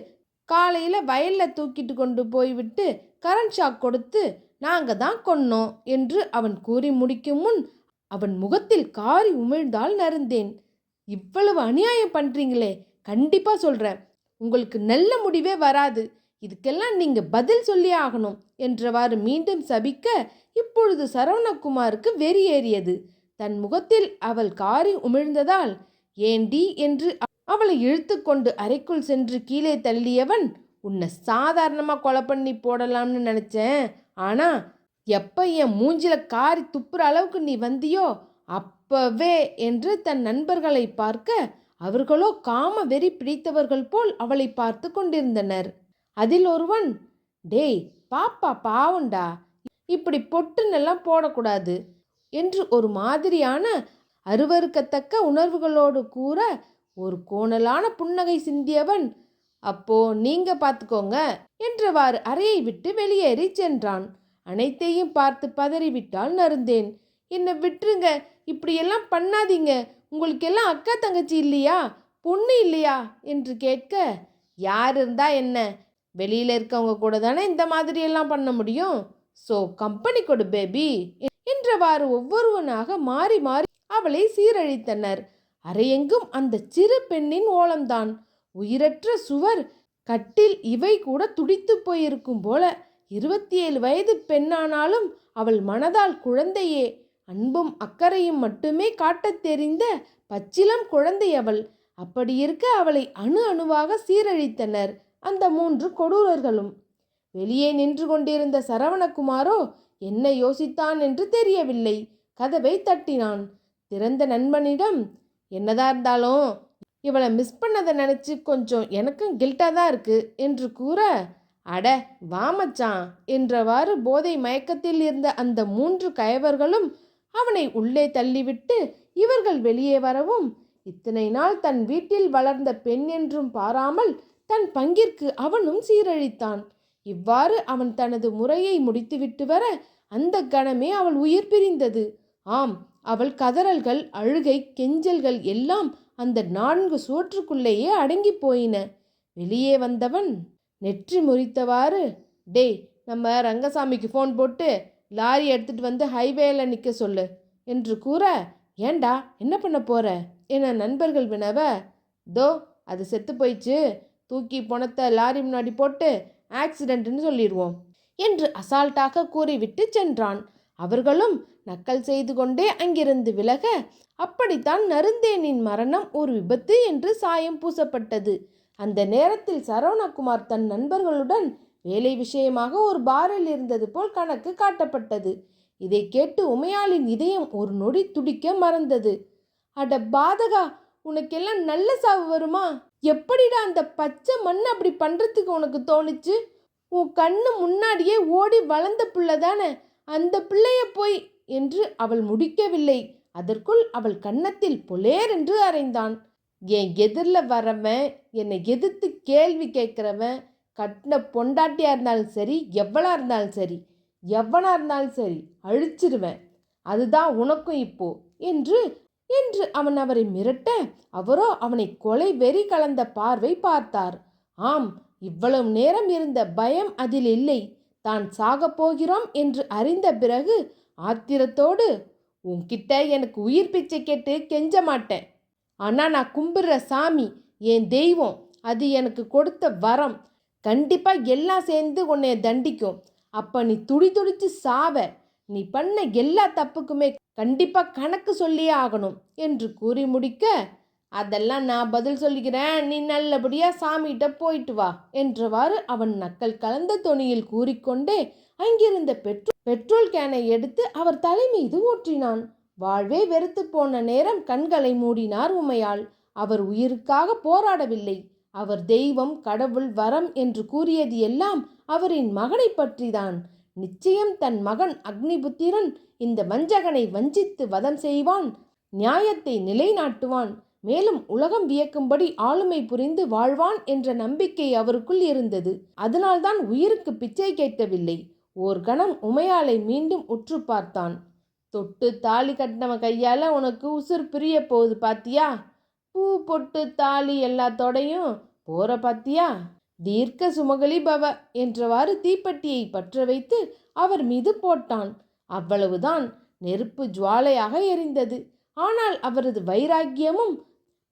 காலையில் வயலில் தூக்கிட்டு கொண்டு போய்விட்டு கரண்ட் ஷாக் கொடுத்து நாங்கள் தான் கொன்னோம் என்று அவன் கூறி முடிக்கும் முன் அவன் முகத்தில் காரி உமிழ்ந்தால் நருந்தேன். இவ்வளவு அநியாயம் பண்ணுறீங்களே, கண்டிப்பாக சொல்கிறேன், உங்களுக்கு நல்ல முடிவே வராது, இதுக்கெல்லாம் நீங்கள் பதில் சொல்லி ஆகணும் என்றவாறு மீண்டும் சபிக்க இப்பொழுது சரவணகுமாருக்கு வெறியேறியது. தன் முகத்தில் அவள் காரி உமிழ்ந்ததால் ஏண்டி என்று அவளை இழுத்து கொண்டு அறைக்குள் சென்று கீழே தள்ளியவன், உன்னை சாதாரணமாக கொலை பண்ணி போடலாம்னு நினச்சேன், ஆனால் எப்போ என் மூஞ்சில காரி துப்புற அளவுக்கு நீ வந்தியோ அப்பவே என்று தன் நண்பர்களை பார்க்க அவர்களோ காம வெறி பிடித்தவர்கள் போல் அவளை பார்த்து கொண்டிருந்தனர். அதில் ஒருவன், டேய் பாப்பா பாவண்டா, இப்படி பொட்டுன்னெல்லாம் போடக்கூடாது என்று ஒரு மாதிரியான அருவருக்கத்தக்க உணர்வுகளோடு கூற ஒரு கோணலான புன்னகை சிந்தியவன், அப்போ நீங்க பார்த்துக்கோங்க என்றவாறு அறையை விட்டு வெளியேறி சென்றான். அனைத்தையும் பார்த்து பதறிவிட்டால் நருந்தேன். என்னை விட்டுருங்க, இப்படியெல்லாம் பண்ணாதீங்க, உங்களுக்கெல்லாம் அக்கா தங்கச்சி இல்லையா, பொண்ணு இல்லையா என்று கேட்க, யார் இருந்தா என்ன, வெளியில் இருக்கவங்க கூட தானே இந்த மாதிரியெல்லாம் பண்ண முடியும், ஸோ கம்பெனி கொடு பேபி என்றவாறு ஒவ்வொருவனாக மாறி மாறி அவளை சீரழித்தனர். அறையெங்கும் அந்த சிறு பெண்ணின் ஓலம்தான். உயிரற்ற சுவர், கட்டில் இவை கூட துடித்து போயிருக்கும் போல. 27 வயது பெண்ணானாலும் அவள் மனதால் குழந்தையே, அன்பும் அக்கறையும் மட்டுமே காட்டத் தெரிந்த பச்சிலம் குழந்தை அவள். அப்படி இருக்க அவளை அணு அணுவாக சீரழித்தனர் அந்த 3 கொடூரர்களும். வெளியே நின்று கொண்டிருந்த சரவணகுமாரோ என்ன யோசித்தான் என்று தெரியவில்லை. கதவை தட்டினான். திறந்த நண்பனிடம், என்னதான் இருந்தாலும் இவளை மிஸ் பண்ணதை நினச்சி கொஞ்சம் எனக்கும் கில்ட்டாக தான் இருக்கு என்று கூற, அட வா மச்சான் என்றவாறு போதை மயக்கத்தில் இருந்த அந்த 3 கயவர்களும் அவனை உள்ளே தள்ளிவிட்டு இவர்கள் வெளியே வரவும், இத்தனை நாள் தன் வீட்டில் வளர்ந்த பெண் என்றும் பாராமல் தன் பங்கிற்கு அவனும் சீரழித்தான். இவ்வாறு அவன் தனது முறையை முடித்துவிட்டு வர அந்த கணமே அவள் உயிர் பிரிந்தது. ஆம், அவள் கதறல்கள், அழுகை, கெஞ்சல்கள் எல்லாம் அந்த 4 சுவற்றுக்குள்ளேயே அடங்கி போயின. வெளியே வந்தவன் நெற்றி முறித்தவாறு, டேய் நம்ம ரங்கசாமிக்கு ஃபோன் போட்டு லாரி எடுத்துட்டு வந்து ஹைவேல நிற்க சொல்லு என்று கூற, ஏண்டா என்ன பண்ண போற என நண்பர்கள் வினவ, தோ அது செத்து போயிடுச்சு, தூக்கி பணத்தை லாரி முன்னாடி போட்டு ஆக்சிடென்ட்னு சொல்லிடுவோம் என்று அசால்ட்டாக கூறிவிட்டு சென்றான். அவர்களும் நக்கல் செய்து கொண்டே அங்கிருந்து விலக, அப்படித்தான் நருந்தேனின் மரணம் ஒரு விபத்து என்று சாயம் பூசப்பட்டது. அந்த நேரத்தில் சரவணகுமார் தன் நண்பர்களுடன் வேலை விஷயமாக ஒரு பாரில் இருந்தது போல் கணக்கு காட்டப்பட்டது. இதை கேட்டு உமையாளின் இதயம் ஒரு நொடி துடிக்க மறந்தது. அட பாதகா, உனக்கெல்லாம் நல்ல சாவு வருமா? எப்படிடா அந்த பச்சை மண் அப்படி பண்றதுக்கு உனக்கு தோணுச்சு? உன் கண்ணு முன்னாடியே ஓடி வளர்ந்த பிள்ளை தானே, அந்த பிள்ளைய போய் என்று அவள் முடிக்கவில்லை. அதற்குள் அவள் கன்னத்தில் பொலேர் என்று அறைந்தான். என் எதிரில் வரவன், என்னை எதிர்த்து கேள்வி கேட்குறவன், கட்டின பொண்டாட்டியா இருந்தாலும் சரி, எவ்வளா இருந்தாலும் சரி, எவனா இருந்தாலும் சரி, அழிச்சிருவேன். அதுதான் உனக்கும் இப்போ என்று என்று அவன் அவரை மிரட்ட, அவரோ அவனை கொலை வெறி கலந்த பார்வை பார்த்தார். ஆம், இவ்வளவு நேரம் இருந்த பயம் அதில் இல்லை. தான் சாகப் போகிறோம் என்று அறிந்த பிறகு ஆத்திரத்தோடு, உன்கிட்ட எனக்கு உயிர் பிச்சை கேட்டு கெஞ்ச மாட்டேன். ஆனால் நான் கும்பிடுற சாமி, என் தெய்வம், அது எனக்கு கொடுத்த வரம். கண்டிப்பாக எல்லாம் சேர்ந்து உன்னை தண்டிக்கும். அப்போ நீ துடிச்சு சாவ. நீ பண்ண எல்லா தப்புக்குமே கண்டிப்பாக கணக்கு சொல்லியே ஆகணும் என்று கூறி முடிக்க, அதெல்லாம் நான் பதில் சொல்லிக்கிறேன், நீ நல்லபடியாக சாமிகிட்ட போயிட்டு வா என்றவாறு அவன் நக்கல் கலந்த தொனியில் கூறிக்கொண்டே அங்கிருந்த பெட்ரோல் கேனை எடுத்து அவர் தலை மீது ஊற்றினான். வாழ்வே வெறுத்து போன நேரம் கண்களை மூடினார் உமையாள். அவர் உயிருக்காக போராடவில்லை. அவர் தெய்வம், கடவுள், வரம் என்று கூறியது எல்லாம் அவரின் மகனை பற்றிதான். நிச்சயம் தன் மகன் அக்னிபுத்திரன் இந்த வஞ்சகனை வஞ்சித்து வதம் செய்வான், நியாயத்தை நிலைநாட்டுவான், மேலும் உலகம் வியக்கும்படி ஆளுமை புரிந்து வாழ்வான் என்ற நம்பிக்கை அவருக்குள் இருந்தது. அதனால்தான் உயிருக்கு பிச்சை கேட்கவில்லை. ஓர் கணம் உமையாளை மீண்டும் உற்று பார்த்தான். தொட்டு தாலி கட்டினவன் கையால் உனக்கு உசுர் பிரிய போகுது பாத்தியா? பூ பொட்டு தாலி எல்லாத்தோடையும் போற பாத்தியா? தீர்க்க சுமகலி பவ என்றவாறு தீப்பெட்டியை பற்ற வைத்து அவர் மீது போட்டான். அவ்வளவுதான். நெருப்பு ஜுவாலையாக எரிந்தது. ஆனால் அவரது வைராக்கியமும்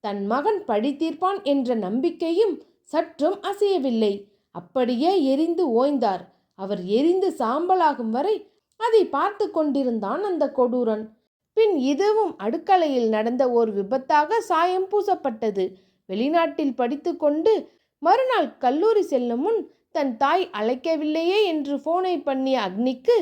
தன் மகன் பழி தீர்ப்பான் என்ற நம்பிக்கையும் சற்றும் அசையவில்லை. அப்படியே எரிந்து ஓய்ந்தார். அவர் எரிந்து சாம்பலாகும் வரை அதை பார்த்து கொண்டிருந்தான் அந்த கொடூரன். பின் இதுவும் அடுக்கலையில் நடந்த ஓர் விபத்தாக சாயம் பூசப்பட்டது. வெளிநாட்டில் படித்து கொண்டு மறுநாள் கல்லூரி செல்லும் முன் தன் தாய் அழைக்கவில்லையே என்று போனை பண்ணிய அக்னிக்கு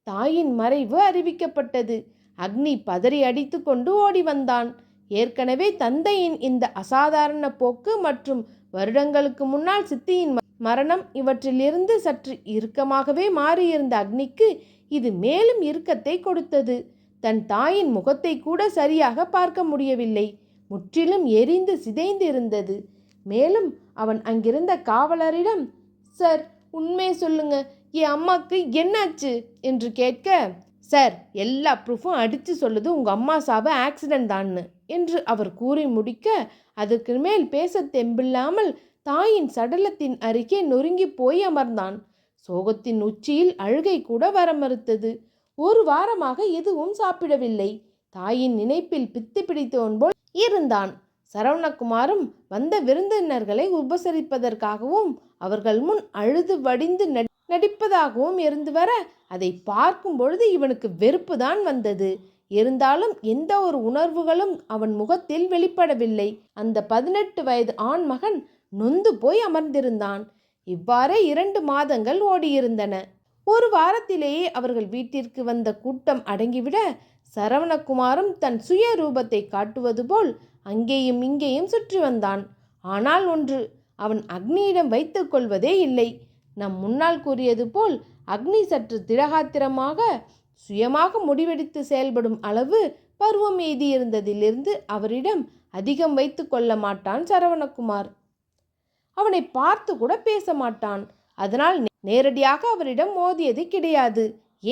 தாயின் மறைவு அறிவிக்கப்பட்டது. அக்னி பதறி அடித்து கொண்டு ஓடி வந்தான். ஏற்கனவே தந்தையின் இந்த அசாதாரண போக்கு மற்றும் வருடங்களுக்கு முன்னால் சித்தியின் மரணம் இவற்றிலிருந்து சற்று இறுக்கமாகவே மாறியிருந்த அக்னிக்கு இது மேலும் இறுக்கத்தை கொடுத்தது. தன் தாயின் முகத்தை கூட சரியாக பார்க்க முடியவில்லை. முற்றிலும் எரிந்து சிதைந்து இருந்தது. மேலும் அவன் அங்கிருந்த காவலரிடம், சார், உண்மையை சொல்லுங்க, என் அம்மாக்கு என்னாச்சு என்று கேட்க, சார், எல்லா ப்ரூஃபும் அடித்து சொல்லுது உங்கள் அம்மா சாவு ஆக்சிடென்ட் தான்னு என்று அவர் கூறி முடிக்க, அதற்கு மேல் பேச தெம்பில்லாமல் தாயின் சடலத்தின் அருகே நொறுங்கி போய் அமர்ந்தான். சோகத்தின் உச்சியில் அழுகை கூட வர மறுத்தது. ஒரு வாரமாக எதுவும் சாப்பிடவில்லை. தாயின் நினைப்பில் பித்து பிடித்தவன் போல் இருந்தான். சரவணகுமாரும் வந்த விருந்தினர்களை உபசரிப்பதற்காகவும் அவர்கள் முன் அழுது வடிந்து நடிப்பதாகவும் இருந்து வர அதை பார்க்கும் பொழுது இவனுக்கு வெறுப்பு தான் வந்தது. இருந்தாலும் எந்த ஒரு உணர்வுகளும் அவன் முகத்தில் வெளிப்படவில்லை. அந்த 18 வயது ஆண் மகன் நொந்து போய் அமர்ந்திருந்தான். இவ்வாறே 2 மாதங்கள் ஓடியிருந்தன. ஒரு வாரத்திலேயே அவர்கள் வீட்டிற்கு வந்த கூட்டம் அடங்கிவிட சரவணகுமாரும் தன் சுய ரூபத்தை காட்டுவது போல் அங்கேயும் இங்கேயும் சுற்றி வந்தான். ஆனால் ஒன்று, அவன் அக்னியிடம் வைத்துக் கொள்வதே இல்லை. நம் முன்னால் கூறியது போல் அக்னி சற்று திடகாத்திரமாக சுயமாக முடிவெடுத்து செயல்படும் அளவு பருவம் எய்தியிருந்ததிலிருந்து அவரிடம் அதிகம் வைத்து கொள்ள மாட்டான் சரவணகுமார். அவனை பார்த்து கூட பேச மாட்டான். அதனால் நேரடியாக அவரிடம் மோதியது கிடையாது,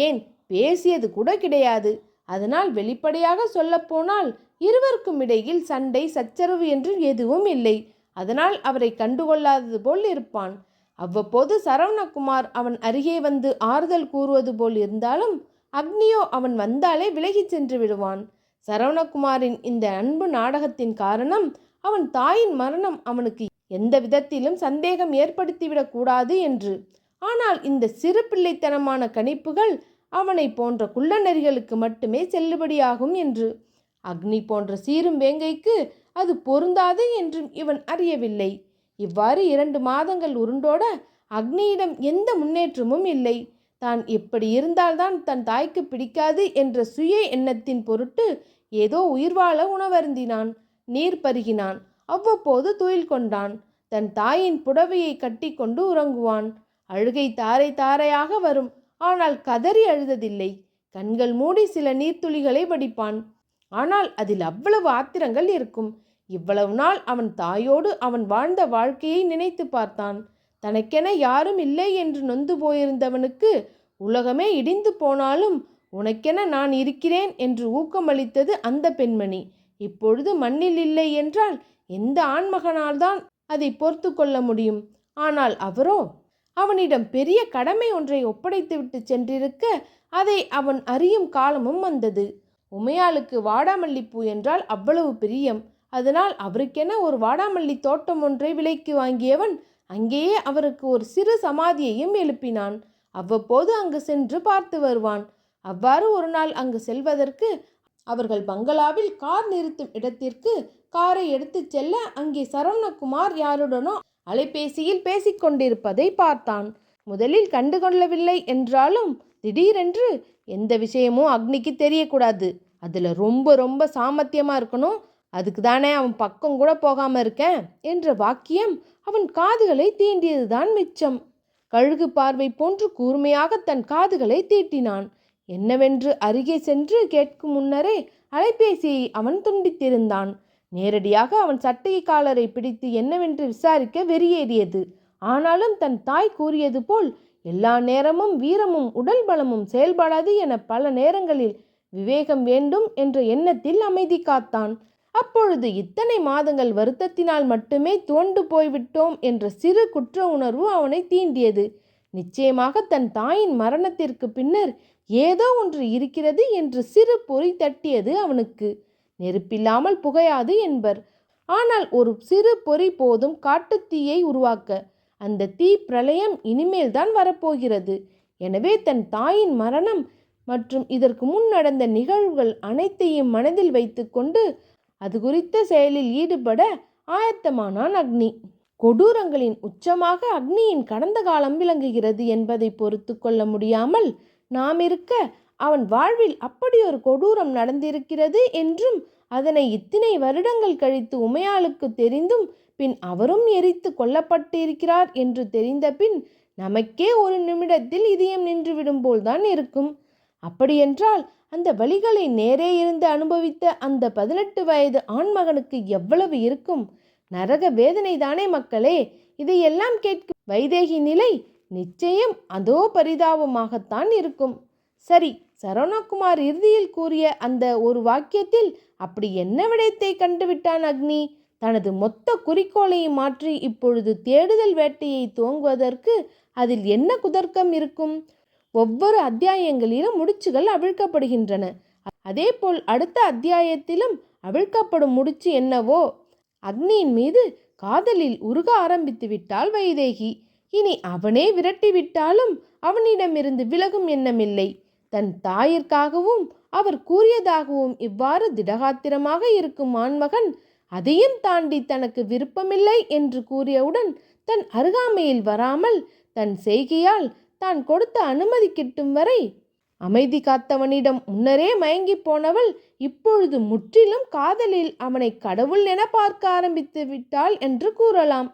ஏன் பேசியது கூட கிடையாது. அதனால் வெளிப்படையாக சொல்லப்போனால் இருவருக்கும் இடையில் சண்டை சச்சரவு என்று எதுவும் இல்லை. அதனால் அவரை கண்டுகொள்ளாதது போல் இருப்பான். அவ்வப்போது சரவணகுமார் அவன் அருகே வந்து ஆறுதல் கூறுவது போல் இருந்தாலும் அக்னியோ அவன் வந்தாலே விலகி சென்று விடுவான். சரவணகுமாரின் இந்த அன்பு நாடகத்தின் காரணம் அவன் தாயின் மரணம் அவனுக்கு எந்த விதத்திலும் சந்தேகம் ஏற்படுத்திவிடக் கூடாது என்று. ஆனால் இந்த சிறு பிள்ளைத்தனமான கணிப்புகள் அவனை போன்ற குள்ளநரிகளுக்கு மட்டுமே செல்லுபடியாகும் என்று. அக்னி போன்ற சீரும் வேங்கைக்கு அது பொருந்தாது என்றும் இவன் அறியவில்லை. இவ்வாறு 2 மாதங்கள் உருண்டோட அக்னியிடம் எந்த முன்னேற்றமும் இல்லை. தான் எப்படி இருந்தால்தான் தன் தாய்க்கு பிடிக்காது என்ற சுய எண்ணத்தின் பொருட்டு ஏதோ உயிர் வாழ உணவருந்தினான், நீர் பருகினான், அவ்வப்போது துயில் கொண்டான். தன் தாயின் புடவையை கட்டி கொண்டு உறங்குவான். அழுகை தாரை தாரையாக வரும், ஆனால் கதறி அழுததில்லை. கண்கள் மூடி சில நீர்த்துளிகளை வடிப்பான். ஆனால் அதில் அவ்வளவு ஆத்திரங்கள் இருக்கும். இவ்வளவு நாள் அவன் தாயோடு அவன் வாழ்ந்த வாழ்க்கையை நினைத்து பார்த்தான். தனக்கென யாரும் இல்லை என்று நொந்து போயிருந்தவனுக்கு உலகமே இடிந்து போனாலும் உனக்கென நான் இருக்கிறேன் என்று ஊக்கமளித்தது அந்த பெண்மணி. இப்பொழுது மண்ணில் இல்லை என்றால் எந்த ஆண்மகனால்தான் அதை பொறுத்து கொள்ள முடியும்? ஆனால் அவரோ அவனிடம் பெரிய கடமை ஒன்றை ஒப்படைத்துவிட்டு சென்றிருக்க அதை அவன் அறியும் காலமும் வந்தது. உமையாளுக்கு வாடாமல்லிப்பூ என்றால் அவ்வளவு பிரியம். அதனால் அவருக்கென ஒரு வாடாமல்லி தோட்டம் ஒன்றை விலைக்கு வாங்கியவன் அங்கேயே அவருக்கு ஒரு சிறு சமாதியையும் எழுப்பினான். அவ்வப்போது அங்கு சென்று பார்த்து வருவான். அவ்வாறு ஒரு நாள் அங்கு செல்வதற்கு அவர்கள் பங்களாவில் கார் நிறுத்தும் இடத்திற்கு காரை எடுத்துச் செல்ல அங்கே சரவணகுமார் யாருடனோ அலைபேசியில் பேசிக்கொண்டிருப்பதை பார்த்தான். முதலில் கண்டுகொள்ளவில்லை என்றாலும் திடீரென்று எந்த விஷயமும் அக்னிக்கு தெரியக்கூடாது, அதில் ரொம்ப ரொம்ப சாமர்த்தியமாக இருக்கணும், அதுக்கு தானே அவன் பக்கம் கூட போகாமல் இருக்கேன் என்ற வாக்கியம் அவன் காதுகளை தீண்டியதுதான் மிச்சம். கழுகு பார்வை போன்று கூர்மையாக தன் காதுகளை தீட்டினான். என்னவென்று அருகே சென்று கேட்கும் முன்னரே அலைபேசியை அவன் துண்டித்திருந்தான். நேரடியாக அவன் சட்டை காலரை பிடித்து என்னவென்று விசாரிக்க வெறியேறியது. ஆனாலும் தன் தாய் கூறியது போல் எல்லா நேரமும் வீரமும் உடல் பலமும் செயல்படாது என பல நேரங்களில் விவேகம் வேண்டும் என்ற எண்ணத்தில் அமைதி காத்தான். அப்பொழுது இத்தனை மாதங்கள் வருத்தத்தினால் மட்டுமே துவண்டு போய்விட்டோம் என்ற சிறு குற்ற உணர்வு அவனை தீண்டியது. நிச்சயமாக தன் தாயின் மரணத்திற்கு பின்னர் ஏதோ ஒன்று இருக்கிறது என்று சிறு பொறி தட்டியது அவனுக்கு. நெருப்பில்லாமல் புகையாது என்பர். ஆனால் ஒரு சிறு பொறி போதும் காட்டுத்தீயை உருவாக்க. அந்த தீ பிரளயம் இனிமேல் தான் வரப்போகிறது. எனவே தன் தாயின் மரணம் மற்றும் இதற்கு முன் நடந்த நிகழ்வுகள் அனைத்தையும் மனதில் வைத்து கொண்டு அது குறித்த செயலில் ஈடுபட ஆயத்தமானான் அக்னி. கொடூரங்களின் உச்சமாக அக்னியின் கடந்த காலம் விளங்குகிறது என்பதை பொறுத்து கொள்ள முடியாமல் நாம் இருக்க, அவன் வாழ்வில் அப்படி ஒரு கொடூரம் நடந்திருக்கிறது என்றும் அதனை இத்தனை வருடங்கள் கழித்து உமையாளுக்கு தெரிந்தும் பின் அவரும் எரித்து கொல்லப்பட்டிருக்கிறார் என்று தெரிந்த பின் நமக்கே ஒரு நிமிடத்தில் இதயம் நின்றுவிடும் போல்தான் இருக்கும். அப்படியென்றால் அந்த வலிகளை நேரே இருந்து அனுபவித்த அந்த 18 வயது ஆண்மகனுக்கு எவ்வளவு இருக்கும்? நரக வேதனை தானே மக்களே. இதையெல்லாம் கேட்கும் வைதேகி நிலை நிச்சயம் அதோ பரிதாபமாகத்தான் இருக்கும். சரி, சரவணகுமார் இறுதியில் கூறிய அந்த ஒரு வாக்கியத்தில் அப்படி என்ன விடயத்தை கண்டுவிட்டான் அக்னி? தனது மொத்த குறிக்கோளையும் மாற்றி இப்பொழுது தேடுதல் வேட்டையை துவங்குவதற்கு அதில் என்ன குதர்க்கம் இருக்கும்? ஒவ்வொரு அத்தியாயங்களிலும் முடிச்சுகள் அவிழ்க்கப்படுகின்றன. அதேபோல் அடுத்த அத்தியாயத்திலும் அவிழ்க்கப்படும் முடிச்சு என்னவோ? அக்னியின் மீது காதலில் உருக ஆரம்பித்து விட்டாள் வைதேகி. இனி அவனே விரட்டிவிட்டாலும் அவனிடமிருந்து விலகும் எண்ணமில்லை. தன் தாயிற்காகவும் அவர் கூறியதாகவும் இவ்வாறு திடகாத்திரமாக இருக்கும் ஆண்மகன் அதையும் தாண்டி தனக்கு விருப்பமில்லை என்று கூறியவுடன் தன் அருகாமையில் வராமல் தன் செய்கையால் தான் கொடுத்த அனுமதி கிட்டும் வரை அமைதி காத்தவனிடம் முன்னரே மயங்கி போனவள் இப்பொழுது முற்றிலும் காதலில் அவனை கடவுள் என பார்க்க ஆரம்பித்து விட்டாள் என்று கூறலாம்.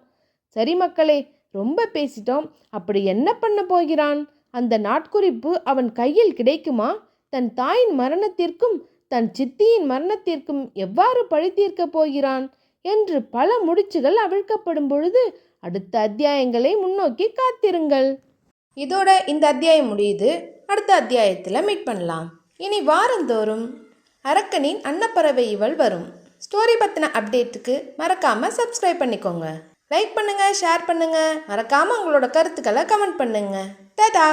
சரி மக்களே, ரொம்ப பேசிட்டோம். அப்படி என்ன பண்ண போகிறான்? அந்த நாட்குறிப்பு அவன் கையில் கிடைக்குமா? தன் தாயின் மரணத்திற்கும் தன் சித்தியின் மரணத்திற்கும் எவ்வாறு பழி தீர்க்கப் போகிறான் என்று பல முடிச்சுகள் அவிழ்க்கப்படும் பொழுது அடுத்த அத்தியாயங்களை முன்னோக்கி காத்திருங்கள். இதோட இந்த அத்தியாயம் முடியுது. அடுத்த அத்தியாயத்தில் மீட் பண்ணலாம். இனி வாரந்தோறும் அரக்கனின் அன்னப்பறவை இவள் வரும். ஸ்டோரி பற்றின அப்டேட்டுக்கு மறக்காமல் சப்ஸ்கிரைப் பண்ணிக்கோங்க. லைக் பண்ணுங்கள், ஷேர் பண்ணுங்கள், மறக்காமல் உங்களோட கருத்துக்களை கமெண்ட் பண்ணுங்கள். டாடா.